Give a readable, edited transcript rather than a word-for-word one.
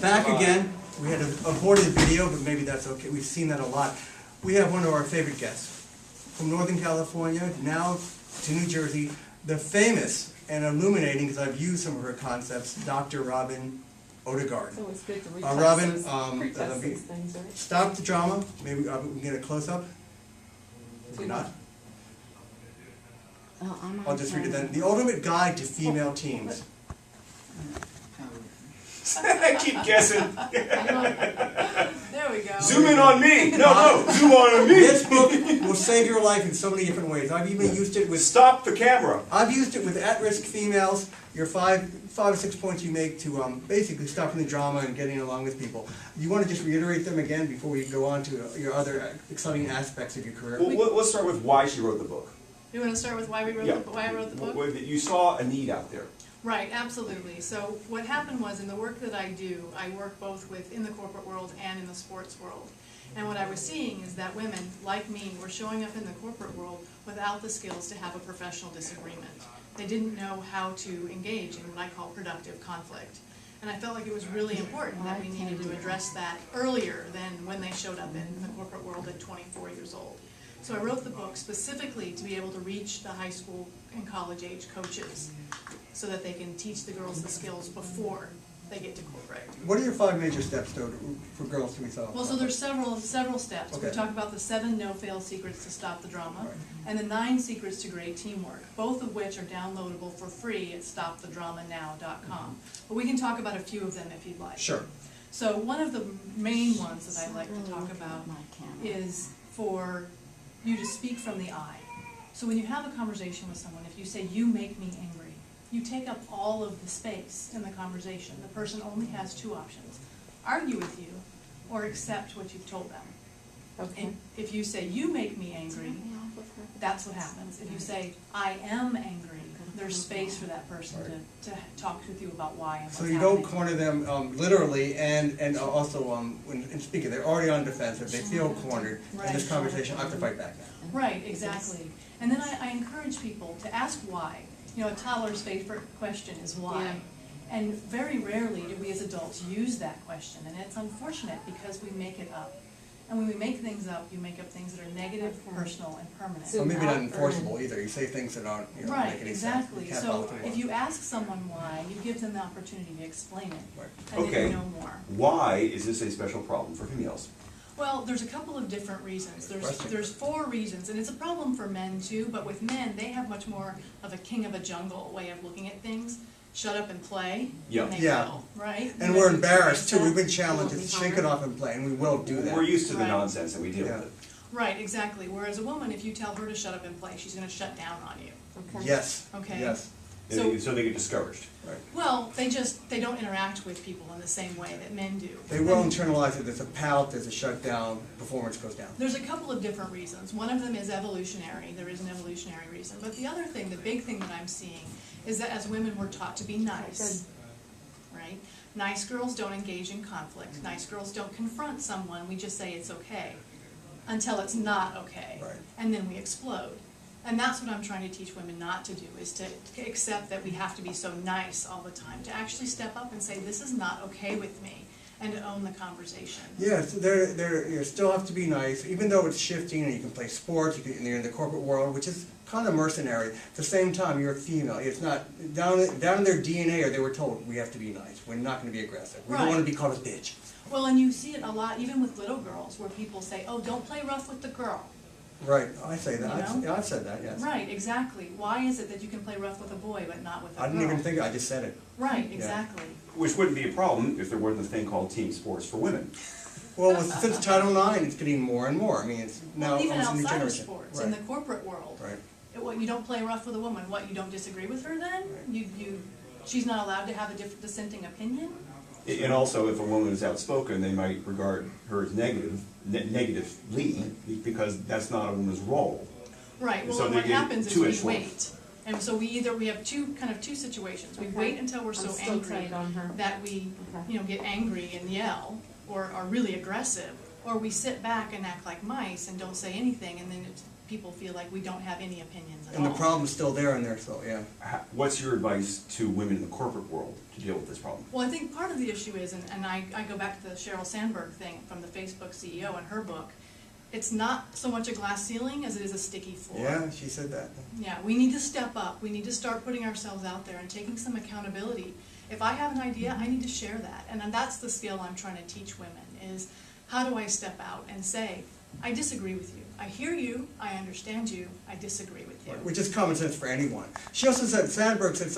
Back again. We had an aborted video, but maybe that's okay. We've seen that a lot. We have one of our favorite guests from Northern California, now to New Jersey, the famous and illuminating, because I've used some of her concepts, Dr. Robyn Odegaard. So it's good to Robyn, retest these things, right? stop the drama. Maybe we can get a close-up. Maybe not. I'll just read it then. The ultimate guide to female teams. I keep guessing. There we go. Zoom in on me. No, zoom on me. This book will save your life in so many different ways. I've even used it with... Stop the camera. I've used it with at-risk females. Your five or 6 points you make to basically stopping the drama and getting along with people. You want to just reiterate them again before we go on to your other exciting aspects of your career? Well, let's start with why she wrote the book. You want to start with why I wrote the book? Well, you saw a need out there. Right, absolutely. So what happened was, in the work that I do, I work both within the corporate world and in the sports world. And what I was seeing is that women, like me, were showing up in the corporate world without the skills to have a professional disagreement. They didn't know how to engage in what I call productive conflict. And I felt like it was really important that we needed to address that earlier than when they showed up in the corporate world at 24 years old. So I wrote the book specifically to be able to reach the high school and college age coaches so that they can teach the girls the skills before they get to corporate. What are your 5 major steps, though, for girls to be solved? Well, so there's several steps. Okay. We talk about the 7 no-fail secrets to stop the drama, Right. and the 9 secrets to great teamwork, both of which are downloadable for free at stopthedramanow.com. But we can talk about a few of them if you'd like. Sure. So one of the main ones that I like to talk about is for you to speak from the I. So when you have a conversation with someone, if you say, "You make me angry," you take up all of the space in the conversation. The person only has 2 options: argue with you or accept what you've told them. Okay. And if you say, "You make me angry," that's what happens. If you say, "I am angry," there's space for that person to talk with you about why and what's So you happening. don't corner them literally, and also when speaking, they're already on defensive. They feel cornered in this conversation. I have to fight back now. Right, exactly. And then I encourage people to ask why. You know, a toddler's favorite question is why. Yeah. And very rarely do we as adults use that question. And it's unfortunate because we make it up. And when we make things up, you make up things that are negative, personal, and permanent. So maybe not enforceable either. You say things that aren't, you know, Right, make any exactly. sense. You can't follow So through. if you ask someone why, you give them the opportunity to explain it. Right. And then Okay. you know more. Why is this a special problem for females? Well, there's a couple of different reasons. Question. There's 4 reasons, and it's a problem for men too, but with men, they have much more of a king of a jungle way of looking at things. Shut up and play, Yeah. and they Yeah. will, right? And we're embarrassed too. We've been challenged to shake it off and play, and we will do that. We're used to the Right. nonsense and we deal Yeah. with it. Right, exactly. Whereas a woman, if you tell her to shut up and play, she's going to shut down on you. Okay. Yes. Okay. Yes. So they get discouraged. Right. Well, they don't interact with people in the same way that men do. They will internalize it. There's a pout. There's a shutdown. Performance goes down. There's a couple of different reasons. One of them is evolutionary. There is an evolutionary reason. But the other thing, the big thing that I'm seeing, is that as women we're taught to be nice. Right? Nice girls don't engage in conflict. Nice girls don't confront someone. We just say it's okay until it's not okay. Right. And then we explode. And that's what I'm trying to teach women not to do, is to accept that we have to be so nice all the time, to actually step up and say, this is not okay with me, and to own the conversation. Yes, you still have to be nice, even though it's shifting and you can play sports, and you're in the corporate world, which is kind of mercenary. At the same time, you're a female. It's not, down in their DNA, or they were told, we have to be nice. We're not going to be aggressive. We don't Right. want to be called a bitch. Well, and you see it a lot, even with little girls, where people say, oh, don't play rough with the girl. Right, I say that. You know? I've said that, yes. Right, exactly. Why is it that you can play rough with a boy, but not with a girl? I didn't even think, I just said it. Right, exactly. Which wouldn't be a problem if there wasn't a thing called team sports for women. Well, since Title IX, it's getting more and more. I mean, it's now Well, even almost a new outside of generation. sports, Right. in the corporate world, Right. what, you don't play rough with a woman. What, you don't disagree with her then? She's not allowed to have a different dissenting opinion? And also, if a woman is outspoken, they might regard her as negatively, because that's not a woman's role. Right, well, So and they what get happens is two we echelons. wait. And so we have two situations. We Okay. wait until we're so I'm still angry tight on her. that we, Okay. get angry and yell, or are really aggressive, or we sit back and act like mice and don't say anything, and then people feel like we don't have any opinions at all. And the problem's still there in there, so, yeah. What's your advice to women in the corporate world to deal with this problem? Well, I think part of the issue is, and I go back to the Sheryl Sandberg thing from the Facebook CEO and her book, it's not so much a glass ceiling as it is a sticky floor. Yeah, she said that. Yeah, we need to step up. We need to start putting ourselves out there and taking some accountability. If I have an idea, I need to share that. And that's the skill I'm trying to teach women, is how do I step out and say, I disagree with you. I hear you, I understand you, I disagree with you. Which is common sense for anyone. She also said, Sandberg said